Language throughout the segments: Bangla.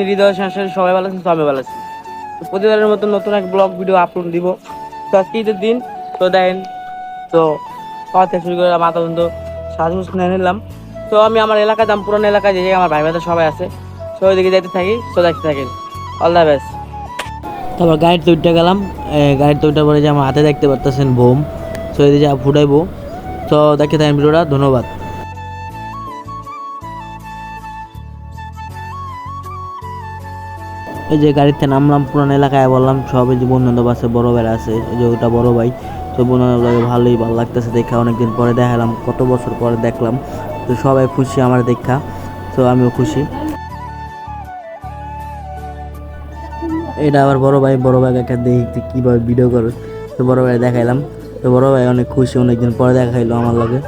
হৃদয় সংসারে সবাই ভালো আছেন, আমি ভালো আছি। প্রতিবারের মতো নতুন এক ব্লগ ভিডিও আপলোড দিব। তো আজকে ঈদের দিন, তো দেখেন তো খাওয়া থেকে শুরু করে মাথা পর্যন্ত সাজগোজ নিয়ে নিলাম। তো আমি আমার এলাকায় দাম পুরান এলাকায় যে আমার ভাই ভাই সবাই আছে, সবাই দিকে যাইতে থাকি, তো দেখতে থাকেন। All the best. তারপর গাড়িতে উঠতে গেলাম, গাড়িতে উঠার পরে যে আমার হাতে দেখতে পারতেছেন বোম, তো এদিকে যা ফুটাইবো। তো দেখতে থাকেন ভিডিওটা, ধন্যবাদ। এই যে গাড়িতে নামলাম, পুরান এলাকায় বললাম সব এই যে বন্ধু বান্ধব আছে, বড় ভাই আছে, এই যে ওটা বড় ভাই। তো বন্ধু বান্ধব ভালো লাগতেছে দেখা, অনেকদিন পরে দেখালাম, কত বছর পরে দেখলাম। তো সবাই খুশি আমার দেখা, তো আমিও খুশি। এটা আবার বড় ভাই একটা দেখি কীভাবে ভিডিও করে, তো বড় ভাই দেখাইলাম। তো বড় ভাই অনেক খুশি, অনেকদিন পরে দেখাইলো আমার লগে।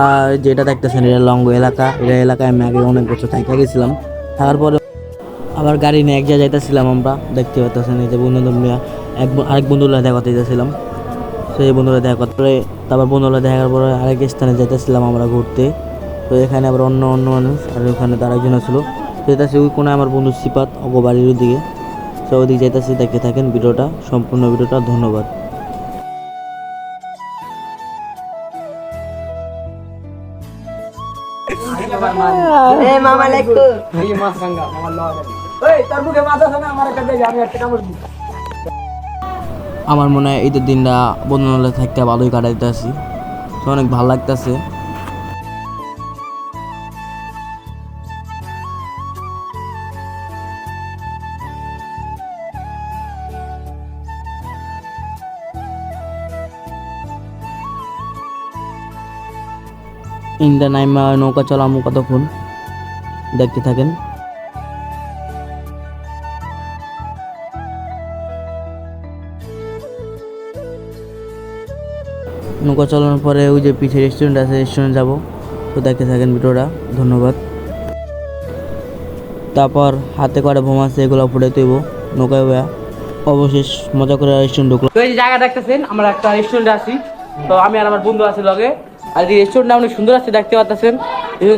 আর যেটা দেখতেছেন এটা লঙ্গ এলাকা, এটা এলাকায় আমি আগে অনেক বছর থাকা গেছিলাম। তারপরে আবার গাড়ি নিয়ে এক জায়গায় যাইতেছিলাম, আমরা দেখতে পাচ্ছেন এই যে বন্ধুদের নিয়ে আরেক বন্ধুরা দেখা করতে যাইতেছিলাম। সেই বন্ধুরা দেখা করতে, তারপর বন্ধুরা দেখার পরে আরেক স্থানে যাইতেছিলাম আমরা ঘুরতে। তো এখানে আবার অন্য মানুষ, আর ওখানে তার একজন আসলো। তো এটা ওই কোনো আমার বন্ধু সিপাত অগবাড়ির দিকে, তো ওদিকে যাইতেছি, দেখতে থাকেন ভিডিওটা, সম্পূর্ণ ভিডিওটা, ধন্যবাদ। আমার মনে হয় ঈদের দিনটা বন্ধুরা থাকতে ভালোই কাটাইতে আছি, তো অনেক ভালো লাগতেছে। ইন্দা নাইমা নৌকা চলামু কতক্ষণ, দেখতে থাকেন। নৌকা চালানোর পরে ওই যে পিঠে রেস্টুরেন্ট আছে, রেস্টুরেন্ট যাবো, তো দেখতে থাকেন ভিডিওটা, ধন্যবাদ। তারপর হাতে করে বোম আছে, এগুলো ফুটে তৈব নৌকায় বয়া। অবশেষ মজা করে রেস্টুরেন্ট ঢুকলো। তো এই যে জায়গা দেখতেছেন, আমরা একটা রেস্টুরেন্টে আছি। তো আমি আর আমার বন্ধু আছে লগে, আর এই রেস্টুরেন্টটা অনেক সুন্দর আছে, দেখতে পাচ্ছেন।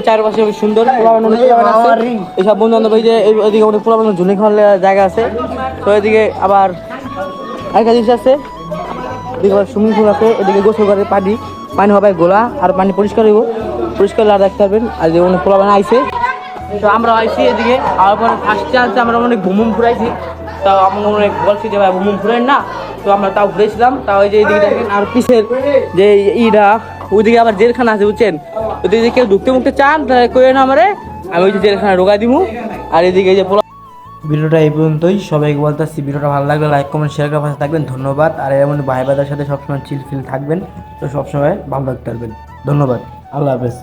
চারপাশে অনেক সুন্দর, এইসব বন্ধু বান্ধব, এই যে ওইদিকে অনেক পুরো ঝুলি খাওয়ার জায়গা আছে। তো এদিকে আবার আরেকটা জিনিস আছে, এদিকে আবার সুইমিং পুল আছে, এদিকে গোসল করে পানি হবে গোলা, আর পানি পরিষ্কার হইব, পরিষ্কার আর দেখতে পারবেন। আর যে অনেক পোলা আইসে, তো আমরা আইসি এদিকে। আর পরে ফার্স্ট চান্সে আমরা অনেক ঘুমুম ফুরাইছি, তাও আমরা অনেক বলছি যে ভাই ঘুমুম ফুরাই না, তো আমরা তাও ঘুরেছিলাম। তাও ওই যে এইদিকে দেখেন, আর পিছের যে ইটা ওইদিকে আবার জেলখানা আছে, বুঝছেন। ওইদিকে কেউ ঢুকতে মুখতে চান তাহলে কই না আমারে, আমি ওই যে জেলখানা ঢোকাই দিব। আর এদিকে যে ভিডিওটা এই পর্যন্তই। সবাইকে বলতেছি ভিডিওটা ভালো লাগলে লাইক কমেন্ট শেয়ার করে পাশে থাকবেন, ধন্যবাদ। আর এমন ভাই ভাইদের সাথে সবসময় চিল ফিল থাকবেন, তো সবসময় ভালো থাকতে পারবেন, ধন্যবাদ, আল্লাহ হাফেজ।